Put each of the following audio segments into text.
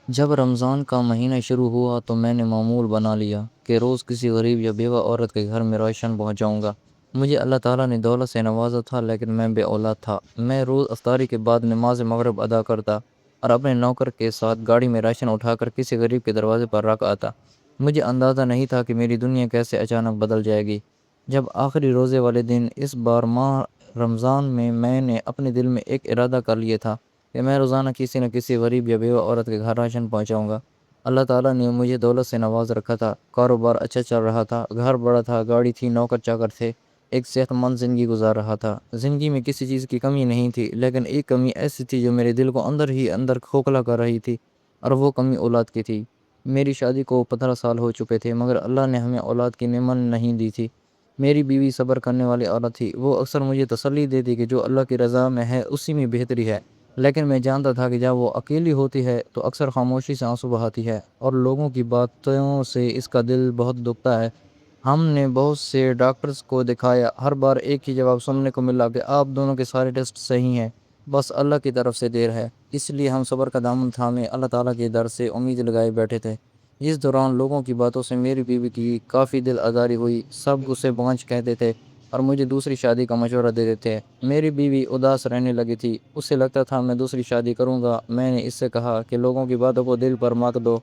جب رمضان کا مہینہ شروع ہوا تو میں نے معمول بنا لیا کہ روز کسی غریب یا بیوہ عورت کے گھر میں راشن پہنچاؤں گا۔ مجھے اللہ تعالیٰ نے دولت سے نوازا تھا، لیکن میں بے اولاد تھا۔ میں روز افطاری کے بعد نماز مغرب ادا کرتا اور اپنے نوکر کے ساتھ گاڑی میں راشن اٹھا کر کسی غریب کے دروازے پر رکھ آتا۔ مجھے اندازہ نہیں تھا کہ میری دنیا کیسے اچانک بدل جائے گی۔ جب آخری روزے والے دن اس بار ماہ رمضان میں نے اپنے دل میں ایک ارادہ کر لیا تھا کہ میں روزانہ کسی نہ کسی غریب یا بیوہ عورت کے گھر راشن پہنچاؤں گا۔ اللہ تعالیٰ نے مجھے دولت سے نواز رکھا تھا، کاروبار اچھا چل رہا تھا، گھر بڑا تھا، گاڑی تھی، نوکر چاکر تھے، ایک صحت مند زندگی گزار رہا تھا۔ زندگی میں کسی چیز کی کمی نہیں تھی، لیکن ایک کمی ایسی تھی جو میرے دل کو اندر ہی اندر کھوکھلا کر رہی تھی، اور وہ کمی اولاد کی تھی۔ میری شادی کو 15 سال ہو چکے تھے، مگر اللہ نے ہمیں اولاد کی نعمت نہیں دی تھی۔ میری بیوی صبر کرنے والی عورت تھی، وہ اکثر مجھے تسلی دیتی کہ جو اللہ کی رضا میں ہے اسی میں بہتری ہے، لیکن میں جانتا تھا کہ جب وہ اکیلی ہوتی ہے تو اکثر خاموشی سے آنسو بہاتی ہے، اور لوگوں کی باتوں سے اس کا دل بہت دکھتا ہے۔ ہم نے بہت سے ڈاکٹرز کو دکھایا، ہر بار ایک ہی جواب سننے کو ملا کہ آپ دونوں کے سارے ٹیسٹ صحیح ہیں، بس اللہ کی طرف سے دیر ہے۔ اس لیے ہم صبر کا دامن تھامے اللہ تعالیٰ کے در سے امید لگائے بیٹھے تھے۔ اس دوران لوگوں کی باتوں سے میری بیوی کی کافی دل آزاری ہوئی، سب غصے بانچ کہتے تھے اور مجھے دوسری شادی کا مشورہ دیتے تھے۔ میری بیوی اداس رہنے لگی تھی، اسے لگتا تھا میں دوسری شادی کروں گا۔ میں نے اس سے کہا کہ لوگوں کی باتوں کو دل پر مت دو،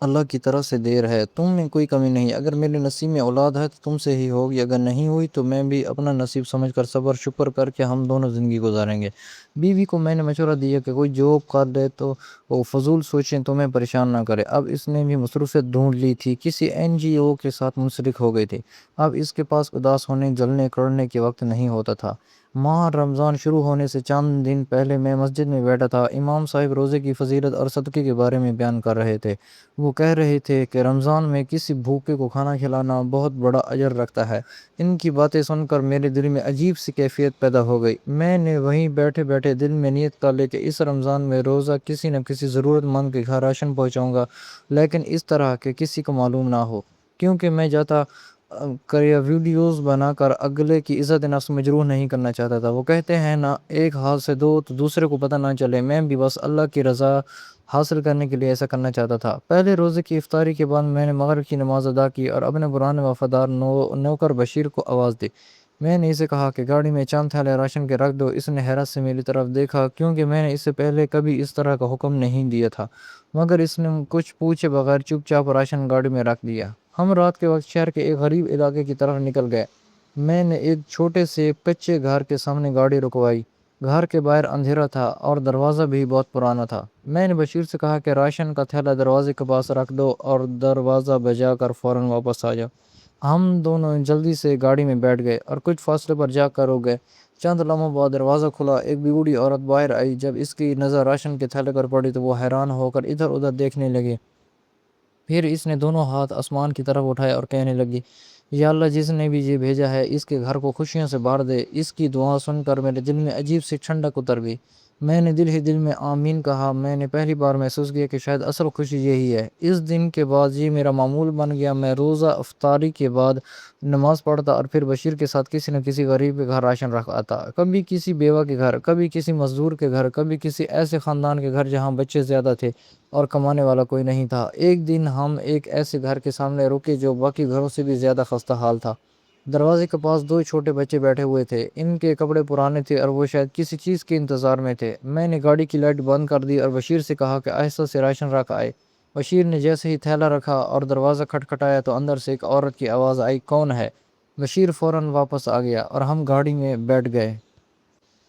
اللہ کی طرف سے دیر ہے، تم میں کوئی کمی نہیں، اگر میرے نصیب میں اولاد ہے تو تم سے ہی ہوگی، اگر نہیں ہوئی تو میں بھی اپنا نصیب سمجھ کر صبر شکر کر کے ہم دونوں زندگی گزاریں گے۔ بیوی کو میں نے مشورہ دیا کہ کوئی جاب کر لے تو وہ فضول سوچیں، تمہیں پریشان نہ کرے۔ اب اس نے بھی مصروفیت ڈھونڈ لی تھی، کسی NGO کے ساتھ منسلک ہو گئی تھی۔ اب اس کے پاس اداس ہونے، جلنے کڑنے کے وقت نہیں ہوتا تھا۔ ماہ رمضان شروع ہونے سے چند دن پہلے میں مسجد میں بیٹھا تھا، امام صاحب روزے کی فضیلت اور صدقے کے بارے میں بیان کر رہے تھے۔ وہ کہہ رہے تھے کہ رمضان میں کسی بھوکے کو کھانا کھلانا بہت بڑا اجر رکھتا ہے۔ ان کی باتیں سن کر میرے دل میں عجیب سی کیفیت پیدا ہو گئی۔ میں نے وہیں بیٹھے بیٹھے دل میں نیت کر لی کہ اس رمضان میں روزہ کسی نہ کسی ضرورت مند کے گھر راشن پہنچاؤں گا، لیکن اس طرح کہ کسی کو معلوم نہ ہو، کیونکہ میں جاتا کریا ویڈیوز بنا کر اگلے کی عزت نفس مجروح نہیں کرنا چاہتا تھا۔ وہ کہتے ہیں نا، ایک ہاتھ سے دو تو دوسرے کو پتہ نہ چلے، میں بھی بس اللہ کی رضا حاصل کرنے کے لیے ایسا کرنا چاہتا تھا۔ پہلے روزے کی افطاری کے بعد میں نے مغرب کی نماز ادا کی اور اپنے پرانے وفادار نوکر بشیر کو آواز دی۔ میں نے اسے کہا کہ گاڑی میں چند تھیلے راشن کے رکھ دو۔ اس نے حیرت سے میری طرف دیکھا، کیونکہ میں نے اس سے پہلے کبھی اس طرح کا حکم نہیں دیا تھا، مگر اس نے کچھ پوچھے بغیر چپ چاپ راشن گاڑی میں رکھ دیا۔ ہم رات کے وقت شہر کے ایک غریب علاقے کی طرف نکل گئے۔ میں نے ایک چھوٹے سے کچے گھر کے سامنے گاڑی رکوائی۔ گھر کے باہر اندھیرا تھا اور دروازہ بھی بہت پرانا تھا۔ میں نے بشیر سے کہا کہ راشن کا تھیلا دروازے کے پاس رکھ دو اور دروازہ بجا کر فوراً واپس آ جاؤ۔ ہم دونوں جلدی سے گاڑی میں بیٹھ گئے اور کچھ فاصلے پر جا کر رک گئے۔ چند لمحوں بعد دروازہ کھلا، ایک بوڑھی عورت باہر آئی۔ جب اس کی نظر راشن کے تھیلے پر پڑی تو وہ حیران ہو کر ادھر ادھر دیکھنے لگی۔ پھر اس نے دونوں ہاتھ آسمان کی طرف اٹھائے اور کہنے لگی، یا اللہ، جس نے بھی یہ بھیجا ہے اس کے گھر کو خوشیوں سے بھر دے۔ اس کی دعا سن کر میرے دل میں عجیب سی ٹھنڈک اتر گئی۔ میں نے دل ہی دل میں آمین کہا۔ میں نے پہلی بار محسوس کیا کہ شاید اصل خوشی یہی ہے۔ اس دن کے بعد یہ میرا معمول بن گیا، میں روزہ افطاری کے بعد نماز پڑھتا اور پھر بشیر کے ساتھ کسی نہ کسی غریب کے گھر راشن رکھ آتا، کبھی کسی بیوہ کے گھر، کبھی کسی مزدور کے گھر، کبھی کسی ایسے خاندان کے گھر جہاں بچے زیادہ تھے اور کمانے والا کوئی نہیں تھا۔ ایک دن ہم ایک ایسے گھر کے سامنے رکے جو باقی گھروں سے بھی زیادہ خستہ حال تھا۔ دروازے کے پاس دو چھوٹے بچے بیٹھے ہوئے تھے، ان کے کپڑے پرانے تھے اور وہ شاید کسی چیز کے انتظار میں تھے۔ میں نے گاڑی کی لائٹ بند کر دی اور بشیر سے کہا کہ آہستہ سے راشن رکھ آئے۔ بشیر نے جیسے ہی تھیلا رکھا اور دروازہ کھٹکھٹایا تو اندر سے ایک عورت کی آواز آئی، کون ہے؟ بشیر فوراً واپس آ گیا اور ہم گاڑی میں بیٹھ گئے۔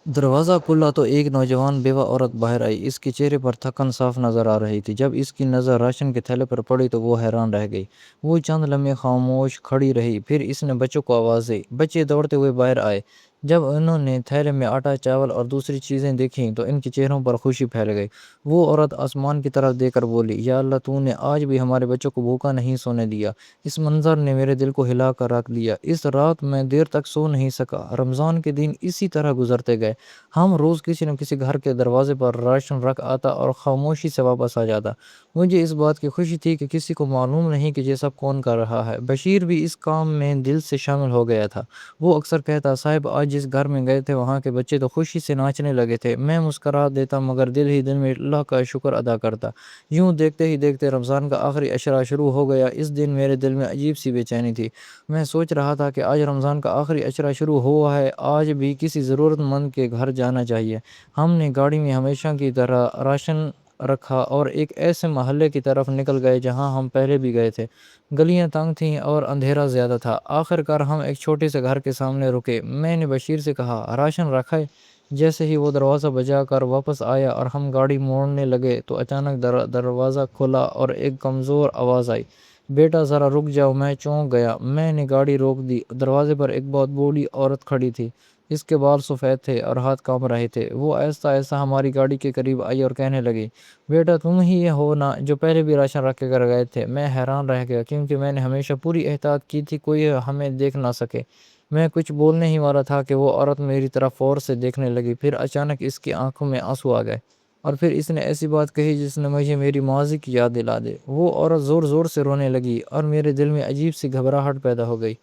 دروازہ کھلا تو ایک نوجوان بیوہ عورت باہر آئی۔ اس کے چہرے پر تھکن صاف نظر آ رہی تھی۔ جب اس کی نظر راشن کے تھیلے پر پڑی تو وہ حیران رہ گئی۔ وہ چند لمحے خاموش کھڑی رہی، پھر اس نے بچوں کو آواز دی۔ بچے دوڑتے ہوئے باہر آئے۔ جب انہوں نے تھیلے میں آٹا، چاول اور دوسری چیزیں دیکھیں تو ان کے چہروں پر خوشی پھیل گئی۔ وہ عورت آسمان کی طرف دیکھ کر بولی، یا اللہ، تو نے آج بھی ہمارے بچوں کو بھوکا نہیں سونے دیا۔ اس منظر نے میرے دل کو ہلا کر رکھ دیا۔ اس رات میں دیر تک سو نہیں سکا۔ رمضان کے دن اسی طرح گزرتے گئے۔ ہم روز کسی نہ کسی گھر کے دروازے پر راشن رکھ آتا اور خاموشی سے واپس آ جاتا۔ مجھے اس بات کی خوشی تھی کہ کسی کو معلوم نہیں کہ یہ سب کون کر رہا ہے۔ بشیر بھی اس کام میں دل سے شامل ہو گیا تھا۔ وہ اکثر کہتا، صاحب آج آج جس گھر میں گئے تھے وہاں کے بچے تو خوشی سے ناچنے لگے تھے۔ میں مسکرا دیتا مگر دل ہی دل میں اللہ کا شکر ادا کرتا۔ یوں دیکھتے ہی دیکھتے رمضان کا آخری عشرہ شروع ہو گیا۔ اس دن میرے دل میں عجیب سی بے چینی تھی۔ میں سوچ رہا تھا کہ آج رمضان کا آخری عشرہ شروع ہوا ہے، آج بھی کسی ضرورت مند کے گھر جانا چاہیے۔ ہم نے گاڑی میں ہمیشہ کی طرح راشن رکھا اور ایک ایسے محلے کی طرف نکل گئے جہاں ہم پہلے بھی گئے تھے۔ گلیاں تنگ تھیں اور اندھیرا زیادہ تھا۔ آخر کار ہم ایک چھوٹے سے گھر کے سامنے رکے۔ میں نے بشیر سے کہا، راشن رکھا ہے؟ جیسے ہی وہ دروازہ بجا کر واپس آیا اور ہم گاڑی موڑنے لگے تو اچانک دروازہ کھلا اور ایک کمزور آواز آئی، بیٹا ذرا رک جاؤ۔ میں چونک گیا۔ میں نے گاڑی روک دی۔ دروازے پر ایک بہت بوڑھی عورت کھڑی تھی۔ اس کے بال سفید تھے اور ہاتھ کانپ رہے تھے۔ وہ آہستہ آہستہ ہماری گاڑی کے قریب آئی اور کہنے لگی، بیٹا تم ہی ہو نا جو پہلے بھی راشن رکھ کر گئے تھے؟ میں حیران رہ گیا کیونکہ میں نے ہمیشہ پوری احتیاط کی تھی کوئی ہمیں دیکھ نہ سکے۔ میں کچھ بولنے ہی والا تھا کہ وہ عورت میری طرف غور سے دیکھنے لگی، پھر اچانک اس کی آنکھوں میں آنسو آ گئے اور پھر اس نے ایسی بات کہی جس نے مجھے میری ماضی کی یاد دلا دے۔ وہ عورت زور زور سے رونے لگی اور میرے دل میں عجیب سی گھبراہٹ پیدا ہو گئی۔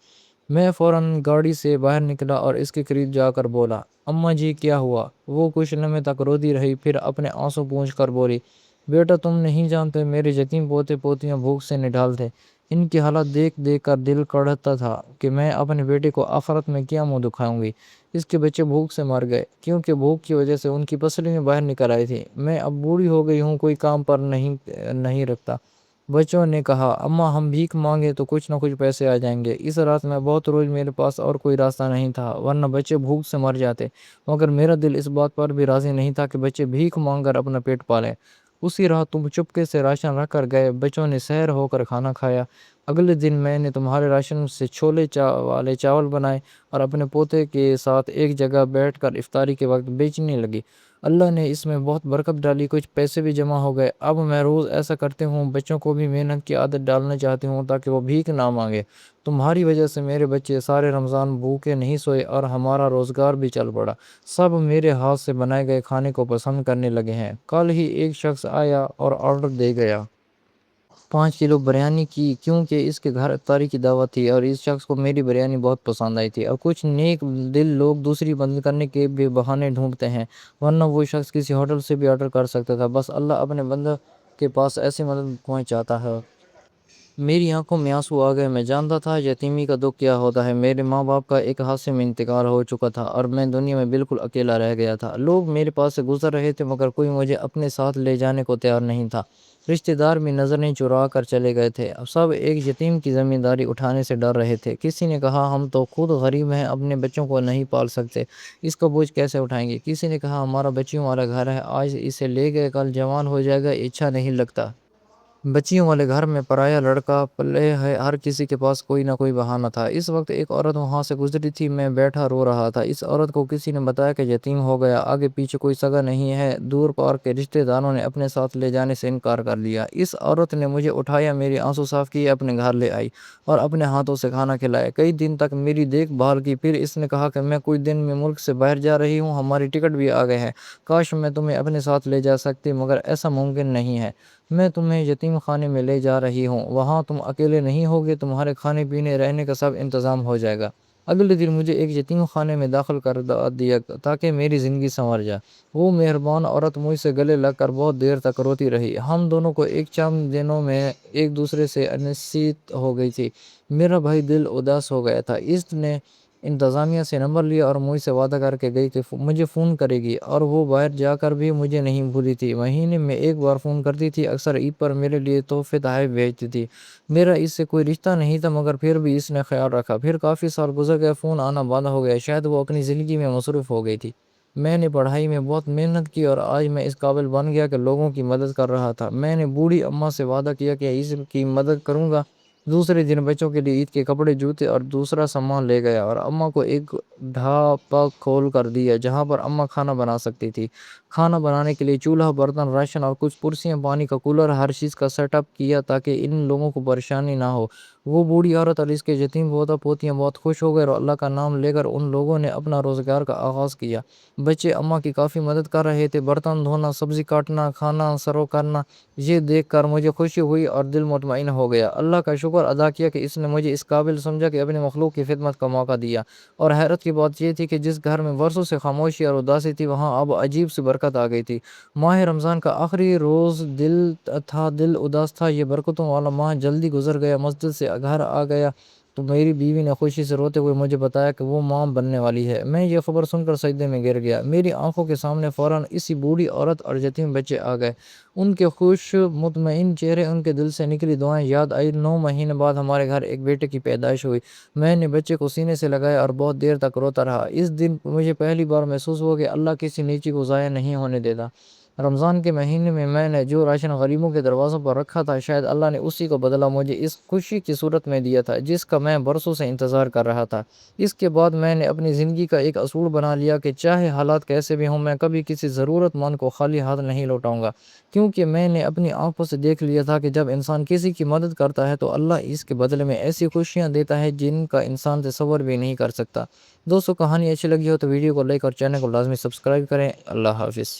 میں فوراً گاڑی سے باہر نکلا اور اس کے قریب جا کر بولا، اماں جی کیا ہوا؟ وہ کچھ لمحے تک روتی رہی، پھر اپنے آنسو پونچھ کر بولی، بیٹا تم نہیں جانتے میرے یتیم پوتے پوتیاں بھوک سے نڈھال تھے۔ ان کی حالت دیکھ دیکھ کر دل کڑھتا تھا کہ میں اپنے بیٹے کو آخرت میں کیا منہ دکھاؤں گی۔ اس کے بچے بھوک سے مر گئے کیونکہ بھوک کی وجہ سے ان کی پسلیاں باہر نکل آئی تھی۔ میں اب بوڑھی ہو گئی ہوں، کوئی کام پر نہیں رکھتا۔ بچوں نے کہا، اماں ہم بھیک مانگے تو کچھ نہ کچھ پیسے آ جائیں گے۔ اس رات میں بہت روز میرے پاس اور کوئی راستہ نہیں تھا ورنہ بچے بھوک سے مر جاتے، مگر میرا دل اس بات پر بھی راضی نہیں تھا کہ بچے بھیک مانگ کر اپنا پیٹ پالیں۔ اسی رات تم چپکے سے راشن رکھ کر گئے، بچوں نے سحر ہو کر کھانا کھایا۔ اگلے دن میں نے تمہارے راشن سے چھولے والے چاول بنائے اور اپنے پوتے کے ساتھ ایک جگہ بیٹھ کر افطاری کے وقت بیچنے لگی۔ اللہ نے اس میں بہت برکت ڈالی، کچھ پیسے بھی جمع ہو گئے۔ اب میں روز ایسا کرتی ہوں، بچوں کو بھی محنت کی عادت ڈالنا چاہتی ہوں تاکہ وہ بھیک نہ مانگے۔ تمہاری وجہ سے میرے بچے سارے رمضان بھوکے نہیں سوئے اور ہمارا روزگار بھی چل پڑا۔ سب میرے ہاتھ سے بنائے گئے کھانے کو پسند کرنے لگے ہیں۔ کل ہی ایک شخص آیا اور آرڈر دے گیا 5 کلو بریانی کی، کیونکہ اس کے گھر افطاری کی دعوت تھی اور اس شخص کو میری بریانی بہت پسند آئی تھی۔ اور کچھ نیک دل لوگ دوسری مدد کرنے کے بھی بہانے ڈھونڈتے ہیں، ورنہ وہ شخص کسی ہوٹل سے بھی آرڈر کر سکتا تھا۔ بس اللہ اپنے بندہ کے پاس ایسی مدد پہنچاتا ہے۔ میری آنکھوں میں آنسو آ گئے۔ میں جانتا تھا یتیمی کا دکھ کیا ہوتا ہے۔ میرے ماں باپ کا ایک حادثے میں انتقال ہو چکا تھا اور میں دنیا میں بالکل اکیلا رہ گیا تھا۔ لوگ میرے پاس سے گزر رہے تھے مگر کوئی مجھے اپنے ساتھ لے جانے کو تیار نہیں تھا۔ رشتہ دار بھی نظریں چرا کر چلے گئے تھے۔ سب ایک یتیم کی ذمہ داری اٹھانے سے ڈر رہے تھے۔ کسی نے کہا، ہم تو خود غریب ہیں، اپنے بچوں کو نہیں پال سکتے، اس کا بوجھ کیسے اٹھائیں گے؟ کسی نے کہا، ہمارا بچیوں والا گھر ہے، آج اسے لے گئے کل جوان ہو جائے گا، اچھا نہیں لگتا۔ بچیوں والے گھر میں پرایا لڑکا پلے ہے، ہر کسی کے پاس کوئی نہ کوئی بہانہ تھا۔ اس وقت ایک عورت وہاں سے گزری تھی، میں بیٹھا رو رہا تھا۔ اس عورت کو کسی نے بتایا کہ یتیم ہو گیا، آگے پیچھے کوئی سگا نہیں ہے، دور پار کے رشتہ داروں نے اپنے ساتھ لے جانے سے انکار کر لیا۔ اس عورت نے مجھے اٹھایا، میری آنسو صاف کیے، اپنے گھر لے آئی اور اپنے ہاتھوں سے کھانا کھلایا، کئی دن تک میری دیکھ بھال کی۔ پھر اس نے کہا کہ میں کچھ دن میں ملک سے باہر جا رہی ہوں، ہماری ٹکٹ بھی آ گئے ہیں، کاش میں تمہیں اپنے ساتھ لے جا سکتی، مگر ایسا ممکن نہیں ہے۔ میں تمہیں یتیم خانے میں لے جا رہی ہوں، وہاں تم اکیلے نہیں ہوگے، تمہارے کھانے پینے رہنے کا سب انتظام ہو جائے گا۔ اگلے دن مجھے ایک یتیم خانے میں داخل کر دیا تاکہ میری زندگی سنور جائے۔ وہ مہربان عورت مجھ سے گلے لگ کر بہت دیر تک روتی رہی۔ ہم دونوں کو ایک چند دنوں میں ایک دوسرے سے انیست ہو گئی تھی۔ میرا بھائی دل اداس ہو گیا تھا۔ اس نے انتظامیہ سے نمبر لیا اور مجھ سے وعدہ کر کے گئی کہ مجھے فون کرے گی، اور وہ باہر جا کر بھی مجھے نہیں بھولی تھی۔ مہینے میں ایک بار فون کرتی تھی، اکثر عید پر میرے لیے تحفے تحائف بھیجتی تھی۔ میرا اس سے کوئی رشتہ نہیں تھا مگر پھر بھی اس نے خیال رکھا۔ پھر کافی سال گزر گئے، فون آنا بند ہو گیا، شاید وہ اپنی زندگی میں مصروف ہو گئی تھی۔ میں نے پڑھائی میں بہت محنت کی اور آج میں اس قابل بن گیا کہ لوگوں کی مدد کر رہا تھا۔ میں نے بوڑھی اماں سے وعدہ کیا کہ اس کی مدد کروں گا۔ دوسرے دن بچوں کے لیے عید کے کپڑے، جوتے اور دوسرا سامان لے گیا اور اماں کو ایک ڈھابہ کھول کر دیا جہاں پر اماں کھانا بنا سکتی تھی۔ کھانا بنانے کے لیے چولہا، برتن، راشن اور کچھ کرسیاں، پانی کا کولر، ہر چیز کا سیٹ اپ کیا تاکہ ان لوگوں کو پریشانی نہ ہو۔ وہ بوڑھی عورت اور اس کے یتیم پوتا پوتیاں بہت خوش ہو گئے اور اللہ کا نام لے کر ان لوگوں نے اپنا روزگار کا آغاز کیا۔ بچے اماں کی کافی مدد کر رہے تھے، برتن دھونا، سبزی کاٹنا، کھانا سرو کرنا۔ یہ دیکھ کر مجھے خوشی ہوئی اور دل مطمئن ہو گیا۔ اللہ کا شکر ادا کیا کہ اس نے مجھے اس قابل سمجھا کہ اپنی مخلوق کی خدمت کا موقع دیا۔ اور حیرت کی بات یہ تھی کہ جس گھر میں برسوں سے خاموشی اور اداسی تھی وہاں اب عجیب سی برکت آ گئی تھی۔ ماہ رمضان کا آخری روز دل اداس تھا، یہ برکتوں والا ماہ جلدی گزر گیا۔ مسجد سے گھر آ گیا تو میری بیوی نے خوشی سے روتے ہوئے مجھے بتایا کہ وہ ماں بننے والی ہے۔ میں یہ خبر سن کر سجدے میں گر گیا۔ میری آنکھوں کے سامنے فوراً اسی بوڑھی عورت اور یتیم بچے آ گئے، ان کے خوش مطمئن چہرے، ان کے دل سے نکلی دعائیں یاد آئی۔ 9 مہینے بعد ہمارے گھر ایک بیٹے کی پیدائش ہوئی۔ میں نے بچے کو سینے سے لگایا اور بہت دیر تک روتا رہا۔ اس دن مجھے پہلی بار محسوس ہوا کہ اللہ کسی نیکی کو ضائع نہیں ہونے دیتا۔ رمضان کے مہینے میں نے جو راشن غریبوں کے دروازوں پر رکھا تھا، شاید اللہ نے اسی کو بدلہ مجھے اس خوشی کی صورت میں دیا تھا جس کا میں برسوں سے انتظار کر رہا تھا۔ اس کے بعد میں نے اپنی زندگی کا ایک اصول بنا لیا کہ چاہے حالات کیسے بھی ہوں، میں کبھی کسی ضرورت مند کو خالی ہاتھ نہیں لوٹاؤں گا، کیونکہ میں نے اپنی آنکھوں سے دیکھ لیا تھا کہ جب انسان کسی کی مدد کرتا ہے تو اللہ اس کے بدلے میں ایسی خوشیاں دیتا ہے جن کا انسان تصور بھی نہیں کر سکتا۔ دوستو، کہانی اچھی لگی ہو تو ویڈیو کو لائک اور چینل کو لازمی سبسکرائب کریں۔ اللہ حافظ۔